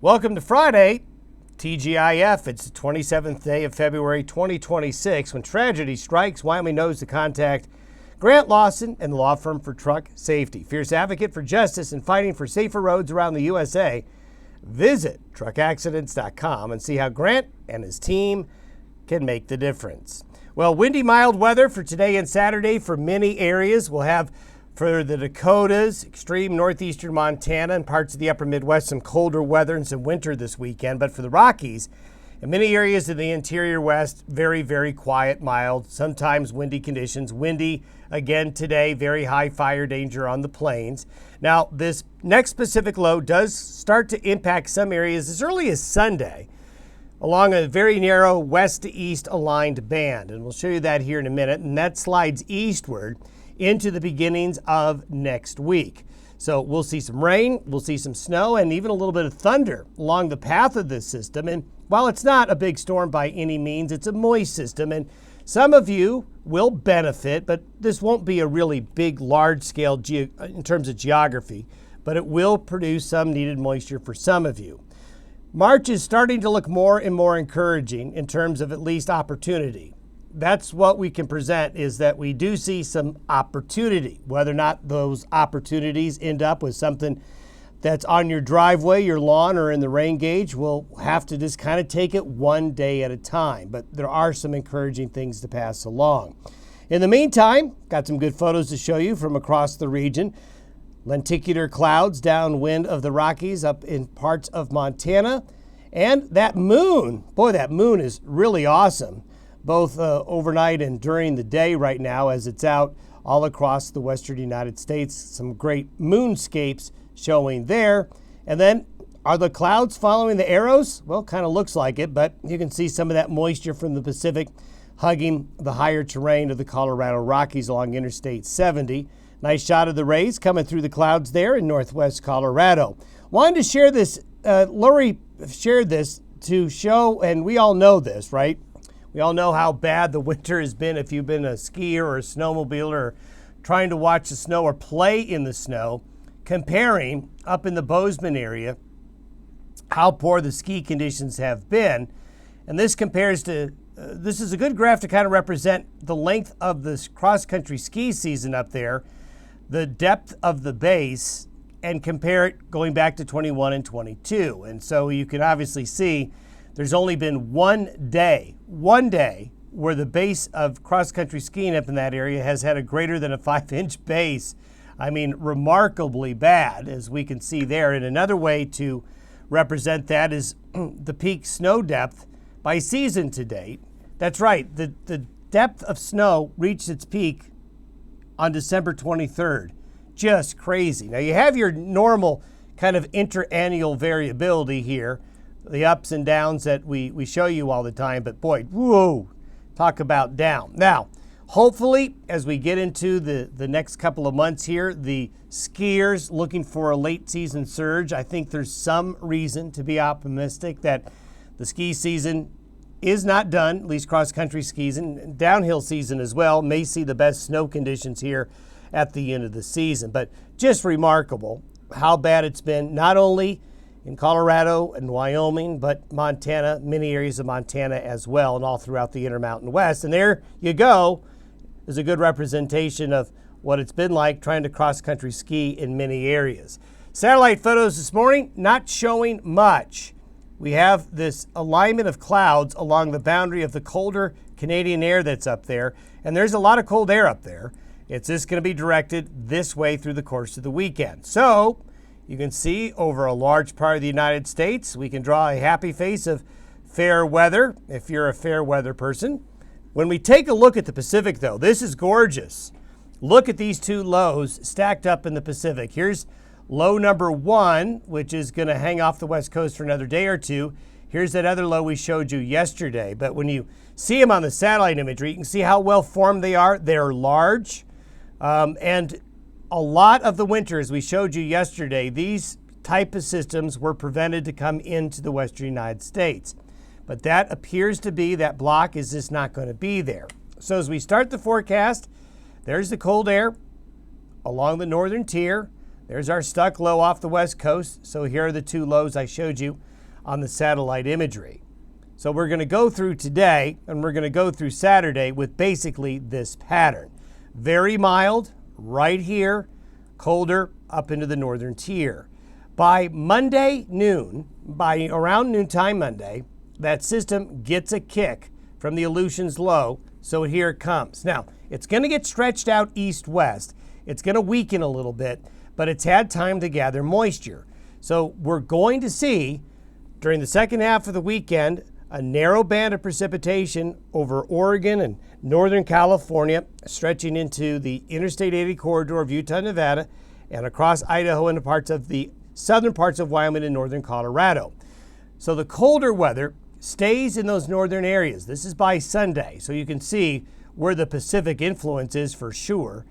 Welcome to Friday, TGIF. It's the 27th day of February 2026. When tragedy strikes, Wyoming knows to contact Grant Lawson and the law firm for truck safety. Fierce advocate for justice and fighting for safer roads around the USA. Visit truckaccidents.com and see how Grant and his team can make the difference. Well, windy, mild weather for today and Saturday for many areas. We'll have for the Dakotas, extreme northeastern Montana, and parts of the upper Midwest, some colder weather and some winter this weekend. But for the Rockies and many areas of the interior West, very, very quiet, mild, sometimes windy conditions. Windy again today, very high fire danger on the plains. Now, this next Pacific low does start to impact some areas as early as Sunday along a very narrow west to east aligned band. And we'll show you that here in a minute. And that slides eastward into the beginnings of next week. So we'll see some rain, we'll see some snow, and even a little bit of thunder along the path of this system. And while it's not a big storm by any means, it's a moist system, and some of you will benefit, but this won't be a really big, large-scale in terms of geography, but it will produce some needed moisture for some of you. March is starting to look more and more encouraging in terms of at least opportunity. That's what we can present, is that we do see some opportunity. Whether or not those opportunities end up with something that's on your driveway, your lawn, or in the rain gauge, we'll have to just kind of take it one day at a time. But there are some encouraging things to pass along. In the meantime, got some good photos to show you from across the region. Lenticular clouds downwind of the Rockies up in parts of Montana. And that moon, boy, that moon is really awesome, both overnight and during the day right now as it's out all across the western United States. Some great moonscapes showing there. And then are the clouds following the arrows? Well, kind of looks like it, but you can see some of that moisture from the Pacific hugging the higher terrain of the Colorado Rockies along Interstate 70. Nice shot of the rays coming through the clouds there in northwest Colorado. Wanted to share this, Lori shared this to show, and we all know this, right? We all know how bad the winter has been if you've been a skier or a snowmobiler or trying to watch the snow or play in the snow, comparing up in the Bozeman area how poor the ski conditions have been. And this compares to, this is a good graph to kind of represent the length of this cross-country ski season up there, the depth of the base, and compare it going back to 21 and 22. And so you can obviously see there's only been one day where the base of cross-country skiing up in that area has had a greater than a 5-inch base. I mean, remarkably bad, as we can see there. And another way to represent that is the peak snow depth by season to date. That's right, the depth of snow reached its peak on December 23rd. Just crazy. Now, you have your normal kind of interannual variability here, the ups and downs that we show you all the time, but boy, whoa, talk about down. Now, hopefully, as we get into the next couple of months here, the skiers looking for a late season surge, I think there's some reason to be optimistic that the ski season is not done, at least cross-country skis, and downhill season as well, may see the best snow conditions here at the end of the season. But just remarkable how bad it's been, not only in Colorado and Wyoming, but Montana, many areas of Montana as well, and all throughout the Intermountain West. And there you go, is a good representation of what it's been like trying to cross-country ski in many areas. Satellite photos this morning, not showing much. We have this alignment of clouds along the boundary of the colder Canadian air that's up there, and there's a lot of cold air up there. It's just going to be directed this way through the course of the weekend. So you can see over a large part of the United States, we can draw a happy face of fair weather if you're a fair weather person. When we take a look at the Pacific, though, this is gorgeous. Look at these two lows stacked up in the Pacific. Here's low number 1, which is going to hang off the West Coast for another day or two. Here's that other low we showed you yesterday. But when you see them on the satellite imagery, you can see how well formed they are. They're large. And a lot of the winter, as we showed you yesterday, these type of systems were prevented to come into the western United States. But that appears to be, that block is just not going to be there. So as we start the forecast, there's the cold air along the northern tier. There's our stuck low off the west coast. So here are the two lows I showed you on the satellite imagery. So we're going to go through today and we're going to go through Saturday with basically this pattern. Very mild right here, colder up into the northern tier. By Monday noon, by around noontime Monday, that system gets a kick from the Aleutians low, so here it comes. Now, it's going to get stretched out east-west. It's going to weaken a little bit, but it's had time to gather moisture. So we're going to see, during the second half of the weekend, a narrow band of precipitation over Oregon and northern California, stretching into the Interstate 80 corridor of Utah, Nevada, and across Idaho into parts of the southern parts of Wyoming and northern Colorado. So the colder weather stays in those northern areas. This is by Sunday, so you can see where the Pacific influence is for sure,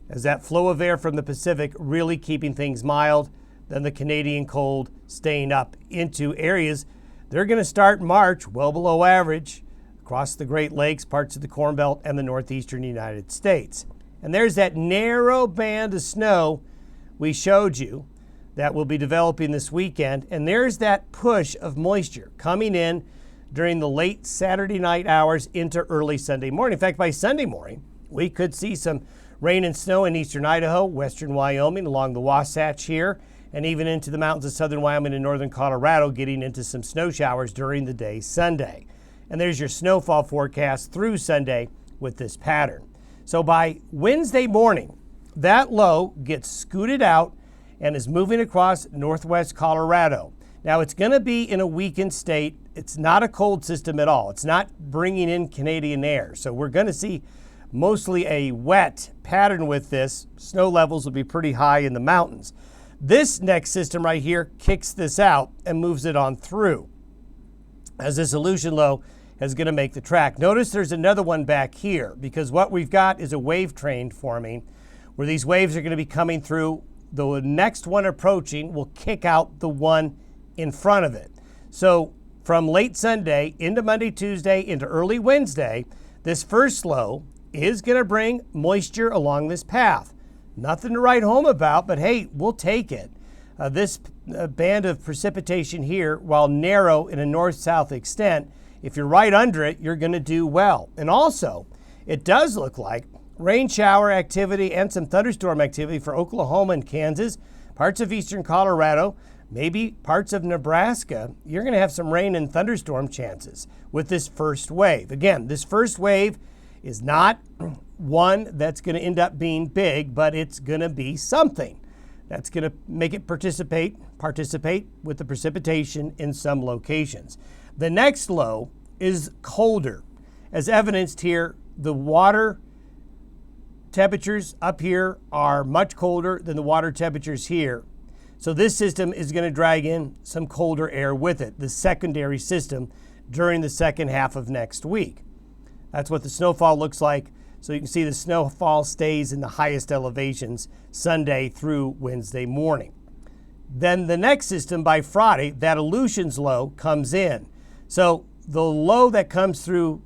as that flow of air from the Pacific really keeping things mild, then the Canadian cold staying up into areas. They're going to start March well below average across the Great Lakes, parts of the Corn Belt, and the northeastern United States. And there's that narrow band of snow we showed you that will be developing this weekend. And there's that push of moisture coming in during the late Saturday night hours into early Sunday morning. In fact, by Sunday morning, we could see some rain and snow in eastern Idaho, western Wyoming, along the Wasatch here, and even into the mountains of southern Wyoming and northern Colorado, getting into some snow showers during the day Sunday. And there's your snowfall forecast through Sunday with this pattern. So by Wednesday morning, that low gets scooted out and is moving across northwest Colorado. Now it's going to be in a weakened state. It's not a cold system at all. It's not bringing in Canadian air. So we're going to see mostly a wet pattern with this. Snow levels will be pretty high in the mountains. This next system right here kicks this out and moves it on through, as this Aleutian low is going to make the track. Notice there's another one back here, because what we've got is a wave train forming where these waves are going to be coming through. The next one approaching will kick out the one in front of it. So from late Sunday into Monday, Tuesday, into early Wednesday, this first low is going to bring moisture along this path. Nothing to write home about, but hey, we'll take it. This band of precipitation here, while narrow in a north-south extent, if you're right under it, you're going to do well. And also, it does look like rain shower activity and some thunderstorm activity for Oklahoma and Kansas, parts of eastern Colorado, maybe parts of Nebraska. You're going to have some rain and thunderstorm chances with this first wave. Again, this first wave is not one that's going to end up being big, but it's going to be something that's going to make it participate with the precipitation in some locations. The next low is colder. As evidenced here, the water temperatures up here are much colder than the water temperatures here. So this system is going to drag in some colder air with it, the secondary system, during the second half of next week. That's what the snowfall looks like. So you can see the snowfall stays in the highest elevations Sunday through Wednesday morning. Then the next system by Friday, that Aleutians low comes in. So the low that comes through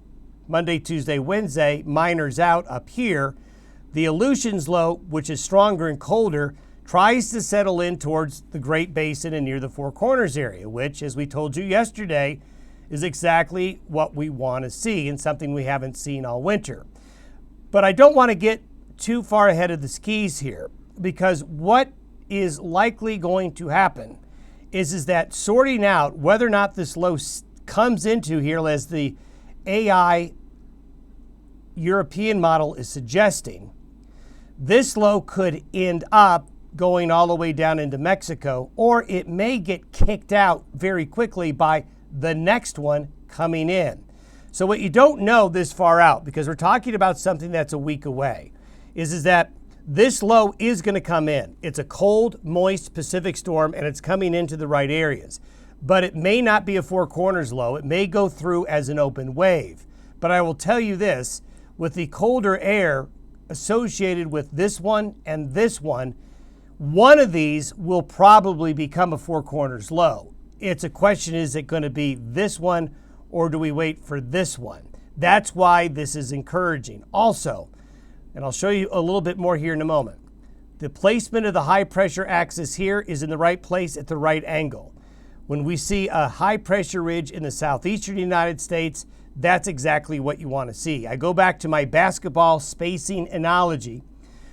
Monday, Tuesday, Wednesday minors out up here. The Aleutians low, which is stronger and colder, tries to settle in towards the Great Basin and near the Four Corners area, which, as we told you yesterday, is exactly what we want to see and something we haven't seen all winter. But I don't want to get too far ahead of the skis here, because what is likely going to happen is that sorting out whether or not this low comes into here, as the AI European model is suggesting, this low could end up going all the way down into Mexico, or it may get kicked out very quickly by the next one coming in. So what you don't know this far out, because we're talking about something that's a week away, is that this low is going to come in. It's a cold, moist Pacific storm, and it's coming into the right areas. But it may not be a Four Corners low. It may go through as an open wave. But I will tell you this, with the colder air associated with this one and this one of these will probably become a Four Corners low. It's a question, is it going to be this one, or do we wait for this one? That's why this is encouraging. Also, and I'll show you a little bit more here in a moment, The placement of the high pressure axis here is in the right place at the right angle. When we see a high pressure ridge in the southeastern United States, that's exactly what you want to see. I go back to my basketball spacing analogy.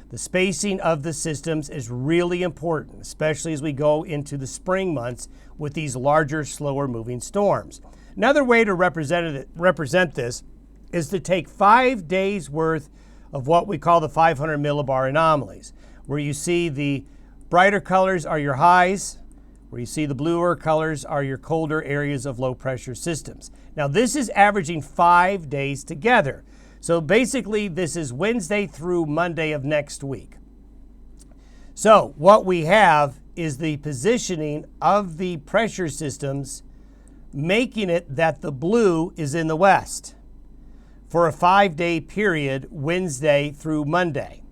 The spacing of the systems is really important, especially as we go into the spring months with these larger, slower moving storms. Another way to represent this is to take 5 days worth of what we call the 500 millibar anomalies, where you see the brighter colors are your highs, where you see the bluer colors are your colder areas of low pressure systems. Now this is averaging 5 days together. So basically this is Wednesday through Monday of next week. So what we have is the positioning of the pressure systems, making it that the blue is in the west for a 5-day period, Wednesday through Monday.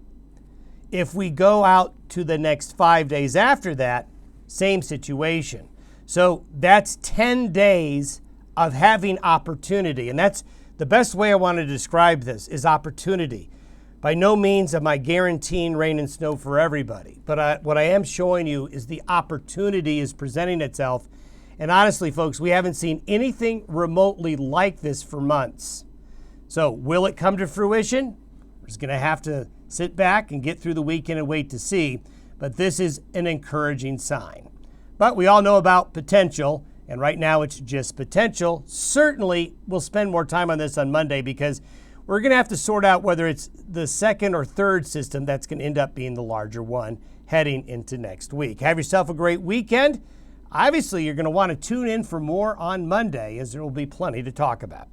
If we go out to the next 5 days after that, same situation. So that's 10 days of having opportunity. And that's the best way I want to describe this is opportunity. By no means am I guaranteeing rain and snow for everybody, but what I am showing you is the opportunity is presenting itself. And honestly, folks, we haven't seen anything remotely like this for months. So will it come to fruition? We're just going to have to sit back and get through the weekend and wait to see. But this is an encouraging sign. But we all know about potential, and right now it's just potential. Certainly we'll spend more time on this on Monday because we're going to have to sort out whether it's the second or third system that's going to end up being the larger one heading into next week. Have yourself a great weekend. Obviously, you're going to want to tune in for more on Monday, as there will be plenty to talk about.